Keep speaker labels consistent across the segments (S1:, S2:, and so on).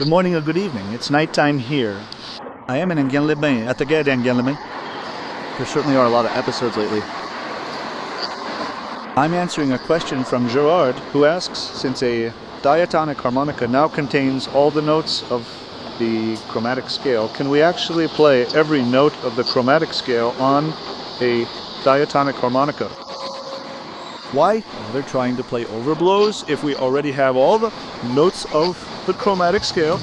S1: Good morning or good evening. It's nighttime here. I am in Nguyen-Les-Bains, at the gare d'Nguyen-Les-Bains. There certainly are a lot of episodes lately. I'm answering a question from Gérard, who asks, since a diatonic harmonica now contains all the notes of the chromatic scale, can we actually play every note of the chromatic scale on a diatonic harmonica? Why bother trying to play overblows if we already have all the notes of the chromatic scale?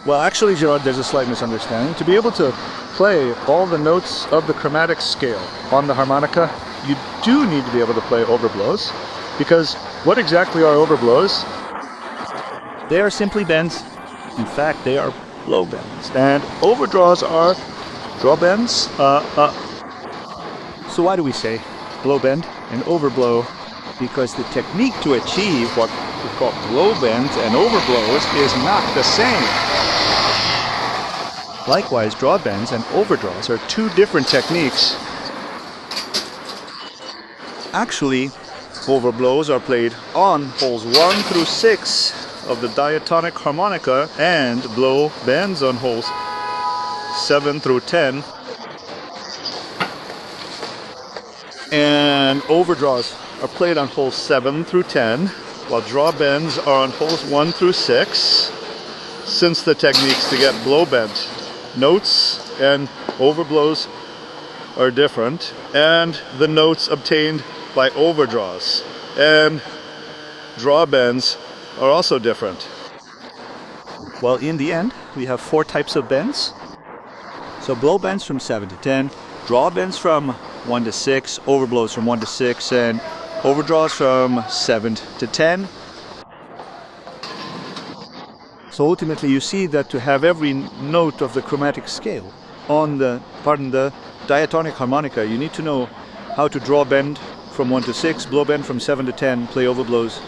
S1: Well, actually, Gérard, there's a slight misunderstanding. To be able to play all the notes of the chromatic scale on the harmonica, you do need to be able to play overblows, because what exactly are overblows? They are simply bends. In fact, they are blow bends. And overdraws are draw bends. So why do we say blow bend and overblow? Because the technique to achieve what we call blow bends and overblows is not the same. Likewise, draw bends and overdraws are two different techniques. Actually, overblows are played on holes 1 through 6 of the diatonic harmonica, and blow bends on holes 7 through 10. And overdraws are played on holes 7 through 10, while draw bends are on holes 1 through 6, since the techniques to get blow bent notes and overblows are different, and the notes obtained by overdraws and draw bends are also different. Well, in the end, we have 4 types of bends. So blow bends from 7 to 10, draw bends from 1 to 6, overblows from 1 to 6, and overdraws from 7 to 10. So ultimately you see that to have every note of the chromatic scale on the diatonic harmonica, you need to know how to draw bend from 1 to 6, blow bend from 7 to 10, play overblows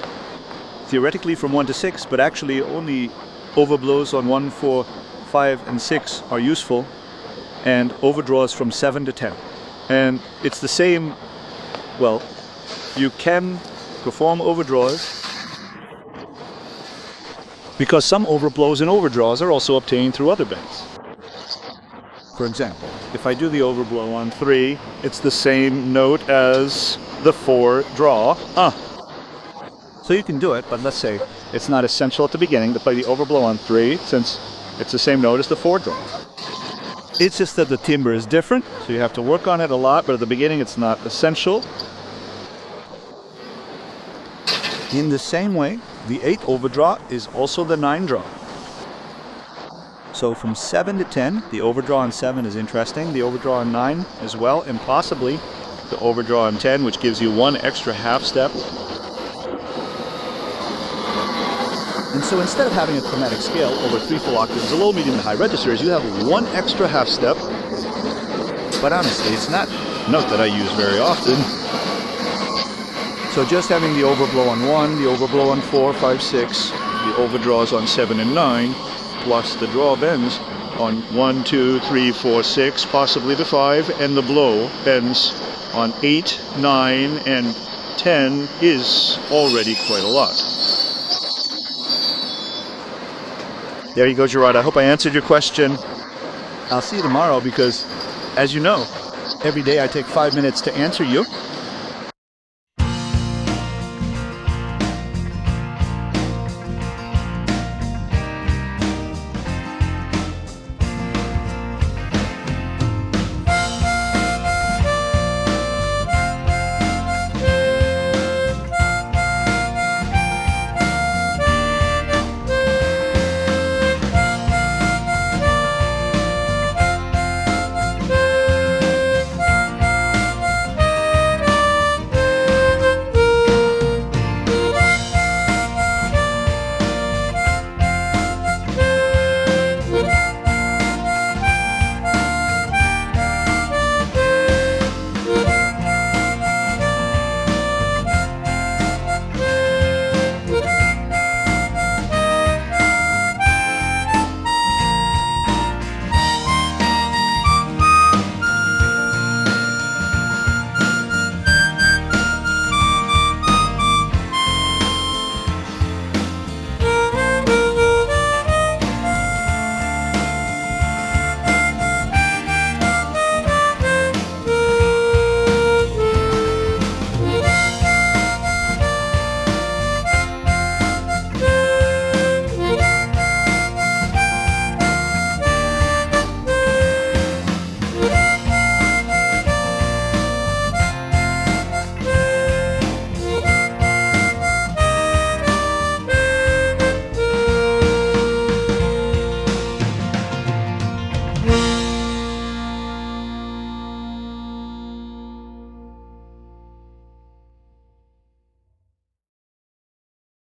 S1: theoretically from 1 to 6, but actually only overblows on 1, 4, 5, and 6 are useful, and overdraws from 7 to 10. And it's the same, well, you can perform overdraws because some overblows and overdraws are also obtained through other bends. For example, if I do the overblow on 3, it's the same note as the 4 draw. So you can do it, but let's say it's not essential at the beginning to play the overblow on 3, since it's the same note as the 4 draw. It's just that the timbre is different, so you have to work on it a lot, but at the beginning it's not essential. In the same way, the 8 overdraw is also the 9 draw. So from 7 to 10, the overdraw on 7 is interesting, the overdraw on 9 as well, and possibly the overdraw on 10, which gives you 1 extra half step. And so instead of having a chromatic scale over 3 full octaves, the low, medium, and high registers, you have 1 extra half step. But honestly, it's not a note that I use very often. So just having the overblow on 1, the overblow on 4, 5, 6, the overdraws on 7 and 9, plus the draw bends on 1, 2, 3, 4, 6, possibly the 5, and the blow bends on 8, 9, and 10 is already quite a lot. There you go, Gérard. I hope I answered your question. I'll see you tomorrow because, as you know, every day I take 5 minutes to answer you.